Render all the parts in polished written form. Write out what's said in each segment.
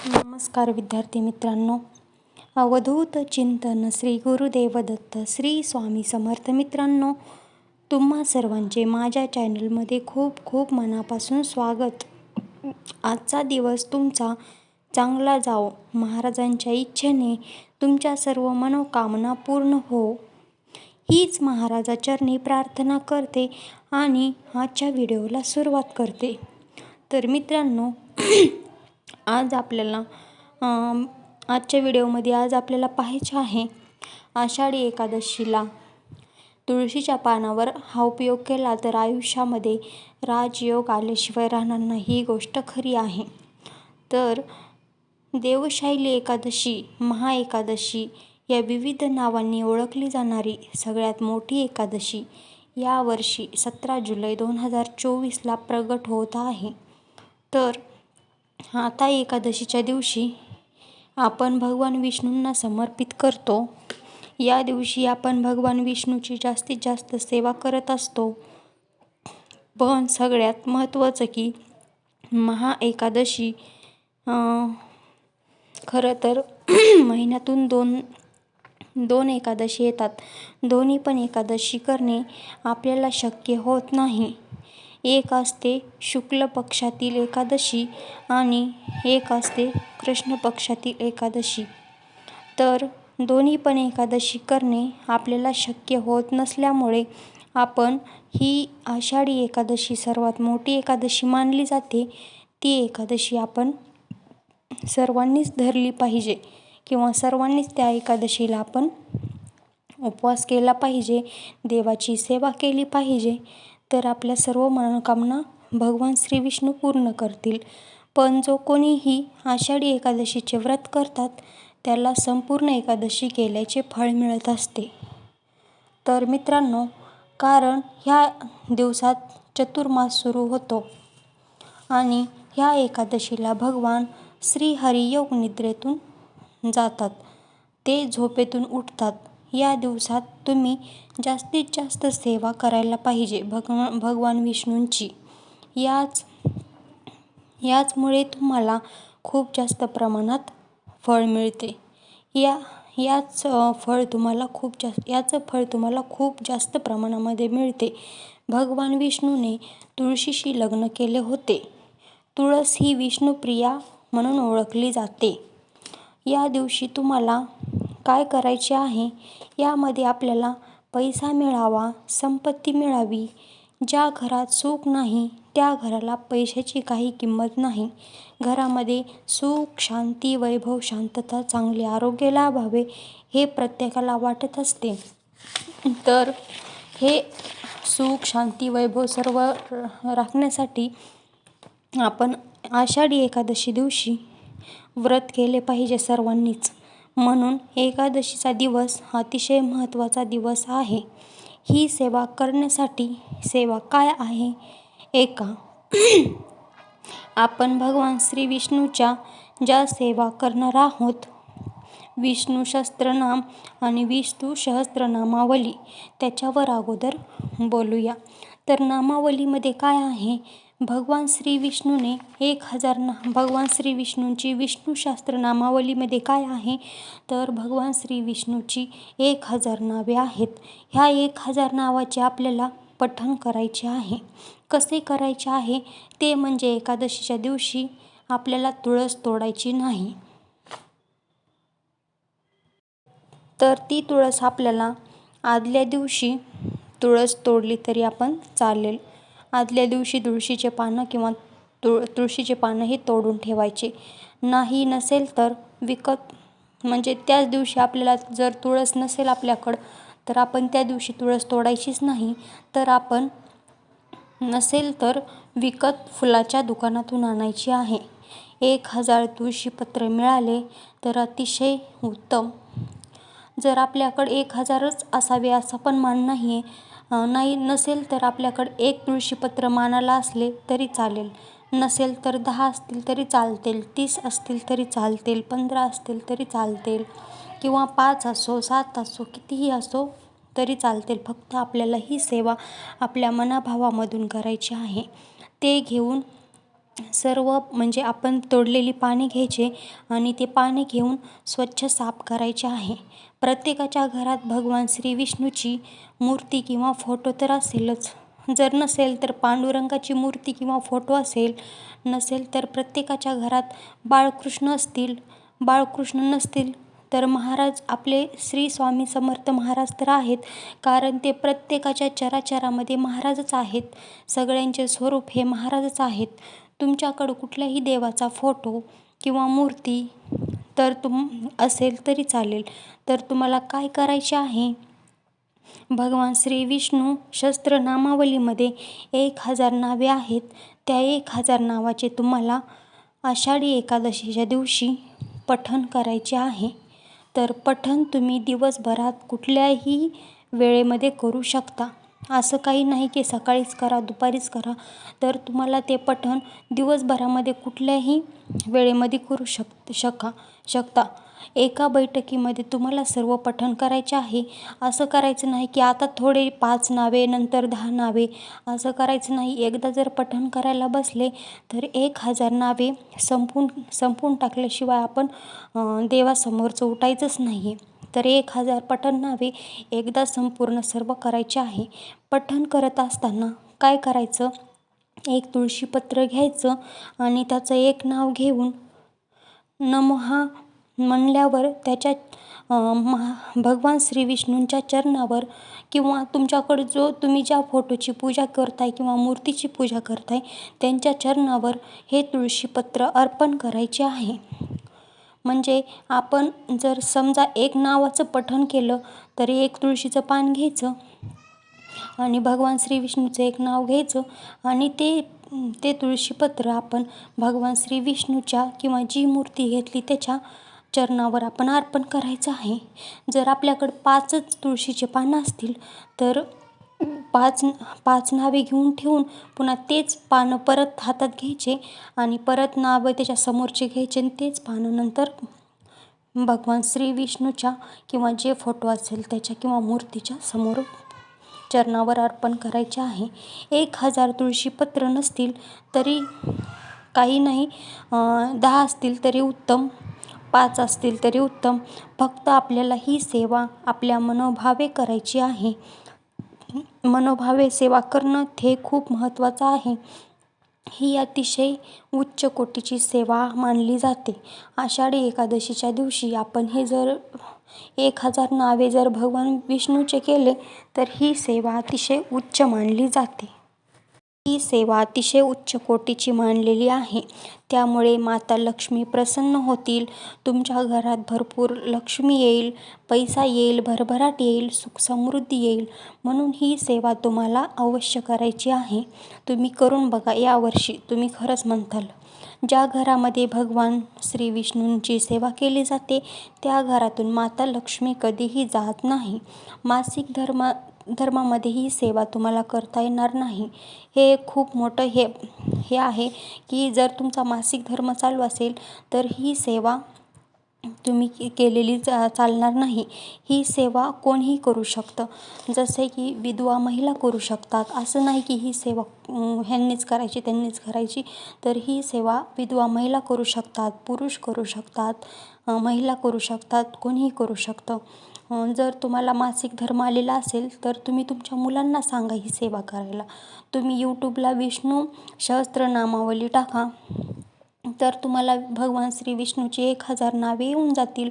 नमस्कार विद्यार्थी मित्रांनो. अवधूत चिंतन श्री गुरुदेव दत्त श्री स्वामी समर्थ. मित्रांनो, तुम्हा सर्वांचे माझ्या चॅनलमध्ये खूप खूप मनापासून स्वागत. आजचा दिवस तुमचा चांगला जाओ. महाराजांच्या इच्छेने तुमच्या सर्व मनोकामना पूर्ण हो, हीच महाराजा चरणी प्रार्थना करते आणि आजच्या व्हिडिओला सुरुवात करते. तर मित्रांनो, आजच्या व्हिडिओमध्ये आपल्याला पाहायचे आहे, आषाढी एकादशीला तुळशीच्या पानावर हा उपयोग केला तर आयुष्यामध्ये राजयोग आल्याशिवाय राहणार नाही, ही गोष्ट खरी आहे. तर देवशैली एकादशी, महाएकादशी या विविध नावांनी ओळखली जाणारी सगळ्यात मोठी एकादशी यावर्षी 17 जुलै 2024ला प्रगट होत आहे. तर आता एकादशीच्या दिवशी आपण भगवान विष्णूंना समर्पित करतो. या दिवशी आपण भगवान विष्णूची जास्तीत जास्त सेवा करत असतो. पण सगळ्यात महत्त्वाचं की महाएकादशी खरं तर महिन्यातून दोन एकादशी येतात. दोन्ही पण एकादशी करणे आपल्याला शक्य होत नाही. एक असते शुक्ल पक्षातील एकादशी आणि एक असते कृष्ण पक्षातील एकादशी. तर दोन्ही पण एकादशी करणे आपल्याला शक्य होत नसल्यामुळे आपण ही आषाढी एकादशी सर्वात मोठी एकादशी मानली जाते. ती एकादशी आपण सर्वांनीच धरली पाहिजे किंवा सर्वांनीच त्या एकादशीला आपण उपवास केला पाहिजे, देवाची सेवा केली पाहिजे. तर आपल्या सर्व मनोकामना भगवान श्री विष्णू पूर्ण करतील. पण जो कोणीही आषाढी एकादशीचे व्रत करतात त्याला संपूर्ण एकादशी केल्याचे फळ मिळत असते. तर मित्रांनो, कारण ह्या दिवसात चतुर्मास सुरू होतो आणि ह्या एकादशीला भगवान श्री हरी योग निद्रेतून जातात, ते झोपेतून उठतात. या दिवसात तुम्ही जास्तीत जास्त सेवा करायला पाहिजे भगवान विष्णूंची. याचमुळे तुम्हाला खूप जास्त प्रमाणात फळ मिळते. याचं फळ तुम्हाला खूप जास्त प्रमाणामध्ये मिळते. भगवान विष्णूने तुळशीशी लग्न केले होते. तुळस ही विष्णुप्रिया म्हणून ओळखली जाते. या दिवशी तुम्हाला काय करायचे आहे, यामध्ये आपल्याला पैसा मिळावा, संपत्ती मिळावी. ज्या घरात सुख नाही त्या घराला पैशाची काही किंमत नाही. घरामध्ये सुख, शांती, वैभव, शांतता, चांगले आरोग्य लाभावे हे प्रत्येकाला वाटत असते. तर हे सुख, शांती, वैभव सर्व राखण्यासाठी आपण आषाढी एकादशी दिवशी व्रत केले पाहिजे सर्वांनीच. म्हणून एकादशीचा दिवस अतिशय महत्त्वाचा दिवस आहे. ही सेवा करण्यासाठी सेवा काय आहे? आपण भगवान श्री विष्णूच्या ज्या सेवा करणार आहोत, विष्णू सहस्त्रनाम आणि विष्णू सहस्त्रनामावली, त्याच्यावर अगोदर बोलूया. तर नामावलीमध्ये काय आहे? भगवान श्री विष्णूंची विष्णू सहस्त्रनामावलीमध्ये काय आहे? तर भगवान श्री विष्णूची 1000 नावे आहेत. ह्या 1000 नावाचे आपल्याला पठण करायचे आहे. कसे करायचे आहे ते म्हणजे एकादशीच्या दिवशी आपल्याला तुळस तोडायची नाही. तर ती तुळस आपल्याला आदल्या दिवशी तुळस तोडली तरी आपण चालेल. आदल्या दिवशी तुळशीचे पानं किंवा तुळशीचे पानं हे तोडून ठेवायचे. नसेल तर विकत, म्हणजे त्याच दिवशी आपल्याला जर तुळस नसेल आपल्याकडं तर आपण त्या दिवशी तुळस तोडायचीच नाही. तर आपण नसेल तर विकत फुलाच्या दुकानातून आणायची आहे. 1000 तुळशीपत्र मिळाले तर अतिशय उत्तम. जर आपल्याकडे 1000च असावे असं पण मान नसेल तर आपल्याकडे 1 तुळशीपत्र मानाला असले तरी चालेल. नसेल तर 10 असतील तरी चालतील, 30 असतील तरी चालतील, 15 असतील तरी चालतील किंवा 5 असो, 7 असो, कितीही असो तरी चालतील. फक्त आपल्याला ही सेवा आपल्या मनाभावामधून करायची आहे. ते घेऊन सर्व म्हणजे आपण तोडलेली पाने घ्यायचे आणि ते पाने घेऊन स्वच्छ साफ करायचे आहे. प्रत्येकाच्या घरात भगवान श्री विष्णूची मूर्ती किंवा फोटो तर असेलच. जर नसेल तर पांडुरंगाची मूर्ती किंवा फोटो असेल. नसेल तर प्रत्येकाच्या घरात बाळकृष्ण असतील. बाळकृष्ण नसतील तर महाराज आपले श्री स्वामी समर्थ महाराज तर आहेत, कारण ते प्रत्येकाच्या चराचरामध्ये महाराजच आहेत. सगळ्यांचे स्वरूप हे महाराजच आहेत. तुमच्याकडं कुठल्याही देवाचा फोटो किंवा मूर्ती तर असेल तरी चालेल. तर तुम्हाला काय करायचे आहे, भगवान श्री विष्णू सहस्त्रनामावलीमध्ये 1000 नावे आहेत. त्या 1000 नावाचे तुम्हाला आषाढी एकादशीच्या दिवशी पठण करायचे आहे. तर पठण तुम्ही दिवसभरात कुठल्याही वेळेमध्ये करू शकता. असं काही नाही की सकाळीच करा, दुपारीच करा. तर तुम्हाला ते पठण दिवसभरामध्ये कुठल्याही वेळेमध्ये करू शकता. एका बैठकीमध्ये तुम्हाला सर्व पठण करायचे आहे. असं करायचं नाही की आता थोडे 5 नावे नंतर 10 नावे, असं करायचं नाही. एकदा जर पठण करायला बसले तर 1000 नावे संपून टाकल्याशिवाय आपण देवासमोरचं उठायचंच नाही. तर 1000 पठण नावे एकदा संपूर्ण सर्व करायचे आहे. पठण करत असताना काय करायचं, एक तुळशीपत्र घ्यायचं आणि त्याचं एक नाव घेऊन नमहा म्हणल्यावर त्याच्या भगवान श्री विष्णूंच्या चरणावर किंवा तुमच्याकडे जो तुम्ही ज्या फोटोची पूजा करताय किंवा मूर्तीची पूजा करताय त्यांच्या चरणावर हे तुळशीपत्र अर्पण करायचे आहे. म्हणजे आपण जर समजा एक नावाचं पठण केलं तर एक तुळशीचं पान घ्यायचं आणि भगवान श्री विष्णूचं एक नाव घ्यायचं आणि ते तुळशीपत्र आपण भगवान श्री विष्णूच्या किंवा जी मूर्ती घेतली त्याच्या चरणावर आपण अर्पण करायचं आहे. जर आपल्याकडे 5च तुळशीचे पानं असतील तर 5 नावे घेऊन ठेवून पुन्हा तेच पानं परत हातात घ्यायचे आणि परत नावं त्याच्या समोरचे घ्यायचे आणि तेच पानं नंतर भगवान श्री विष्णूच्या किंवा जे फोटो असेल त्याच्या किंवा मूर्तीच्या समोर चरणावर अर्पण करायचे आहे. 1000 तुळशीपत्र नसतील तरी काही नाही, 10 असतील तरी उत्तम, 5 असतील तरी उत्तम. फक्त आपल्याला ही सेवा आपल्या मनोभावे करायची आहे. मनोभावे सेवा करणं हे खूप महत्त्वाचं आहे. ही अतिशय उच्च कोटीची सेवा मानली जाते. आषाढी एकादशीच्या दिवशी आपण हे जर 1000 नावे जर भगवान विष्णूचे केले तर ही सेवा अतिशय उच्च मानली जाते. ही सेवा अतिशय उच्च कोटीची मानलेली आहे. त्यामुळे माता लक्ष्मी प्रसन्न होतील. तुमच्या घरात भरपूर लक्ष्मी येईल, पैसा येईल, भरभराट येईल, सुख समृद्धी येईल. म्हणून ही सेवा तुम्हाला अवश्य करायची आहे. तुम्ही करून बघा यावर्षी. तुम्ही खरंच म्हणताल, ज्या घरामध्ये भगवान श्री विष्णूंची सेवा केली जाते त्या घरातून माता लक्ष्मी कधीही जात नाही. मासिक धर्मामध्ये ही सेवा तुम्हाला करता येणार नाही. हे खूप मोठं हे आहे की जर तुमचा मासिक धर्म चालू असेल तर ही सेवा तुम्ही केलेली चालणार नाही. ही सेवा कोणीही करू शकतं. जसे की विधवा महिला करू शकतात. असं नाही की ही सेवा ह्यांनीच करायची त्यांनीच करायची. तर ही सेवा विधवा महिला करू शकतात, पुरुष करू शकतात, महिला करू शकतात, कोणीही करू शकतं. जर तुम्हाला मासिक धर्म आलेला असेल तर तुम्ही तुमच्या मुलांना सांगा ही सेवा करायला. तुम्ही यूट्यूबला विष्णू सहस्त्रनामावली टाका तर तुम्हाला भगवान श्री विष्णूची 1000 नावे येऊन जातील.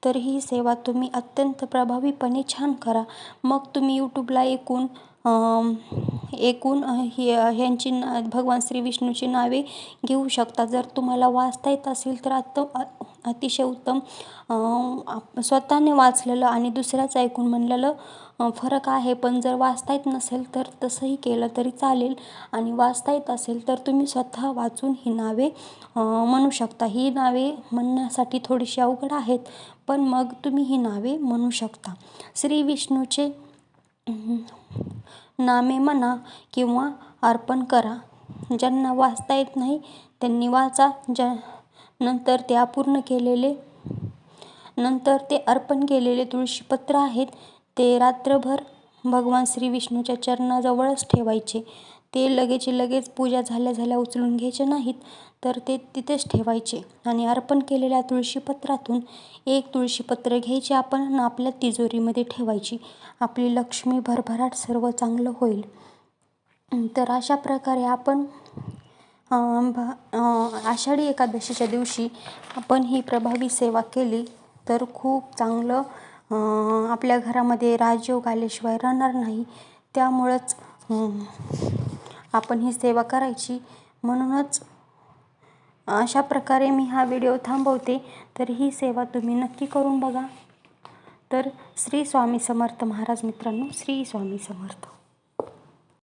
तर ही सेवा तुम्ही अत्यंत प्रभावीपणे छान करा. मग तुम्ही यूट्यूबला एकूण ह्यांची भगवान श्री विष्णूची नावे घेऊ शकता. जर तुम्हाला वाचता येत असेल तर अतिशय उत्तम. स्वतःने वाचलेलं आणि दुसऱ्याचं ऐकून म्हणलेलं फरक आहे. पण जर वाचता येत नसेल तर तसंही केलं तरी चालेल आणि वाचता येत असेल तर तुम्ही स्वतः वाचून ही नावे म्हणू शकता. ही नावे म्हणण्यासाठी थोडीशी अवघड आहेत पण मग तुम्ही ही नावे म्हणू शकता. श्री विष्णूचे नामे म्हणा किंवा अर्पण करा. ज्यांना वाचता येत नाही त्यांनी वाचा. नंतर ते अर्पण केलेले तुळशीपत्र आहेत ते रात्रभर भगवान श्री विष्णूच्या चरणाजवळच ठेवायचे. ते लगेच पूजा झाल्या उचलून घ्यायचे नाहीत, तर ते तिथेच ठेवायचे आणि अर्पण केलेल्या तुळशीपत्रातून एक तुळशीपत्र घ्यायचे आपण आणि आपल्या तिजोरीमध्ये ठेवायची. आपली लक्ष्मी भरभराट सर्व चांगलं होईल. तर अशा प्रकारे आपण आषाढी एकादशीच्या दिवशी आपण ही प्रभावी सेवा केली तर खूप चांगलं आपल्या घरामध्ये राजयोग आल्याशिवाय राहणार नाही. त्यामुळंच आपण ही सेवा करायची. म्हणूनच अशा प्रकारे मी हा व्हिडिओ थांबवते. तर ही सेवा तुम्ही नक्की करून बघा. तर श्री स्वामी समर्थ महाराज मित्रांनो, श्री स्वामी समर्थ.